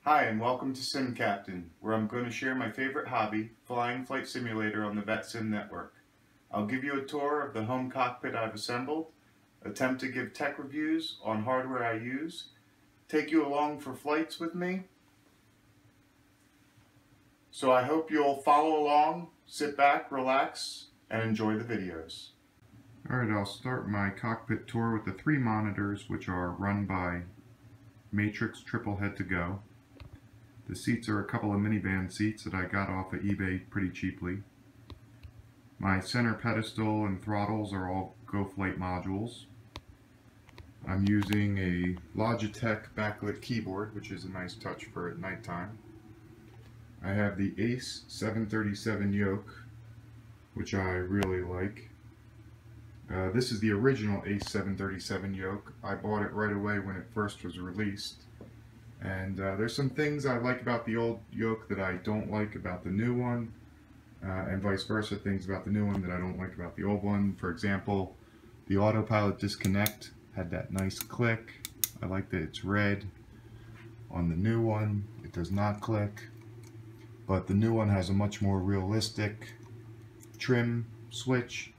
Hi, and welcome to Sim Captain, where I'm going to share my favorite hobby, flying Flight Simulator on the VetSim network. I'll give you a tour of the home cockpit I've assembled, attempt to give tech reviews on hardware I use, take you along for flights with me. So I hope you'll follow along, sit back, relax, and enjoy the videos. Alright, I'll start my cockpit tour with the 3 monitors, which are run by Matrix Triple Head to Go. The seats are a couple of minivan seats that I got off of eBay pretty cheaply. My center pedestal and throttles are all Goflight modules. I'm using a Logitech backlit keyboard, which is a nice touch for at nighttime. I have the Ace 737 Yoke, which I really like. This is the original Ace 737 Yoke. I bought it right away when it first was released. And there's some things I like about the old Yoke that I don't like about the new one, and vice versa, things about the new one that I don't like about the old one. For example, the autopilot disconnect had that nice click. I like that it's red. On the new one, it does not click, but the new one has a much more realistic trim switch.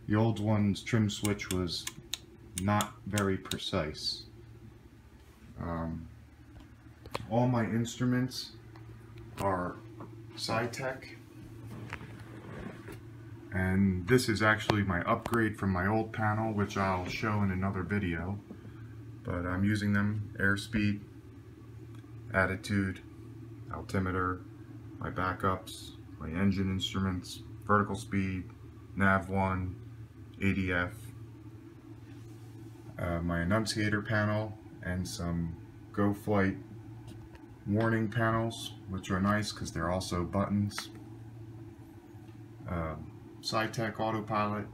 The old one's trim switch was not very precise. All my instruments are Saitek, and this is actually my upgrade from my old panel, which I'll show in another video, but I'm using them: airspeed, attitude, altimeter, my backups, my engine instruments, vertical speed, nav1, ADF, my annunciator panel, and some Goflight warning panels, which are nice because they're also buttons. Saitek Auto Pilot,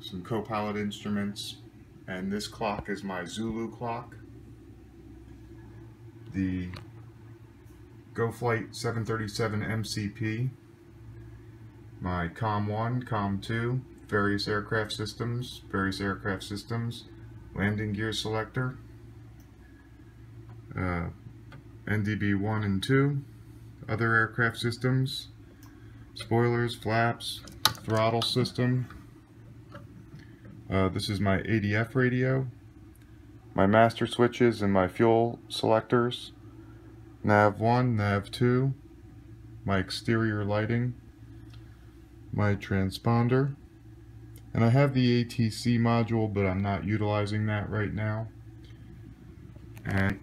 some co-pilot instruments, and this clock is my Zulu clock. The Goflight 737 MCP, my COM1, COM2, various aircraft systems, landing gear selector, NDB 1 and 2, other aircraft systems, spoilers, flaps, throttle system. This is my ADF radio, my master switches and my fuel selectors, nav1, nav2, my exterior lighting, my transponder, and I have the ATC module, but I'm not utilizing that right now. And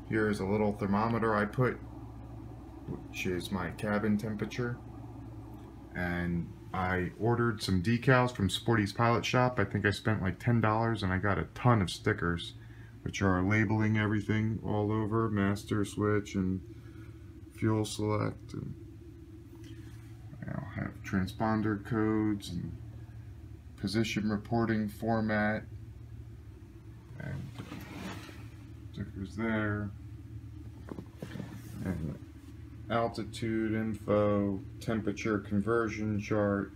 here's a little thermometer I put, which is my cabin temperature. And I ordered some decals from Sporty's Pilot Shop. I think I spent like $10, and I got a ton of stickers, which are labeling everything all over, master switch and fuel select. And I'll have transponder codes and position reporting format, and stickers there, and altitude info, temperature conversion chart.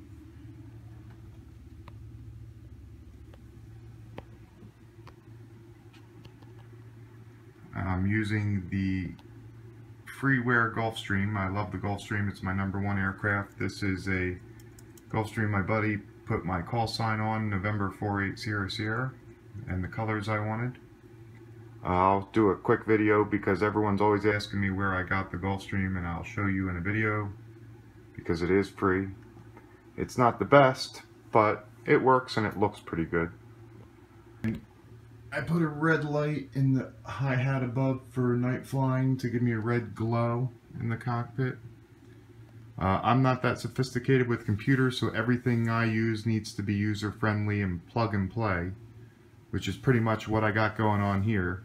I'm using the freeware Gulfstream. I love the Gulfstream. It's my #1 aircraft. This is a Gulfstream my buddy put my call sign on, November 48 Sierra Sierra, and the colors I wanted. I'll do a quick video because everyone's always asking me where I got the Gulfstream, and I'll show you in a video because it is free. It's not the best, but it works and it looks pretty good. I put a red light in the hi-hat above for night flying to give me a red glow in the cockpit. I'm not that sophisticated with computers, so everything I use needs to be user-friendly and plug and play, which is pretty much what I got going on here.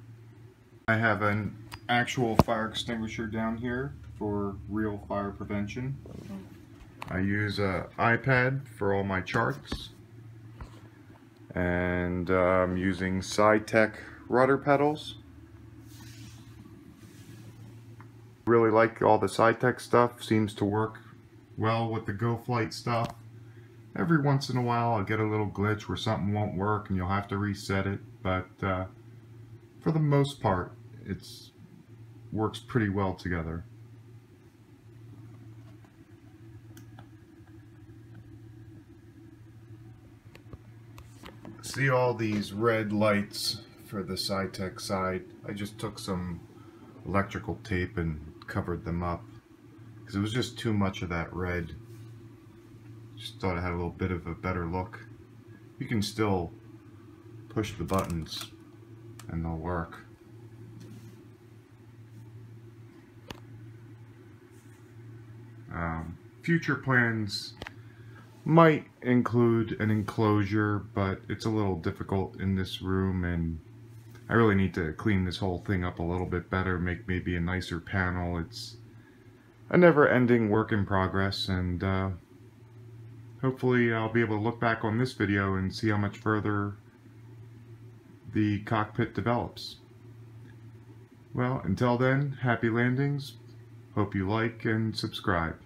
I have an actual fire extinguisher down here for real fire prevention. I use an iPad for all my charts, and I'm using Saitek Rudder Pedals. Really like all the Saitek stuff, seems to work well with the Goflight stuff. Every once in a while I'll get a little glitch where something won't work and you'll have to reset it, but for the most part it's works pretty well together. See all these red lights for the Saitek side? I just took some electrical tape and covered them up because it was just too much of that red. Just thought it had a little bit of a better look. You can still push the buttons and they'll work. Future plans might include an enclosure, but it's a little difficult in this room, and I really need to clean this whole thing up a little bit better, make maybe a nicer panel. It's a never-ending work in progress, and hopefully I'll be able to look back on this video and see how much further the cockpit develops. Well, until then, happy landings. Hope you like and subscribe.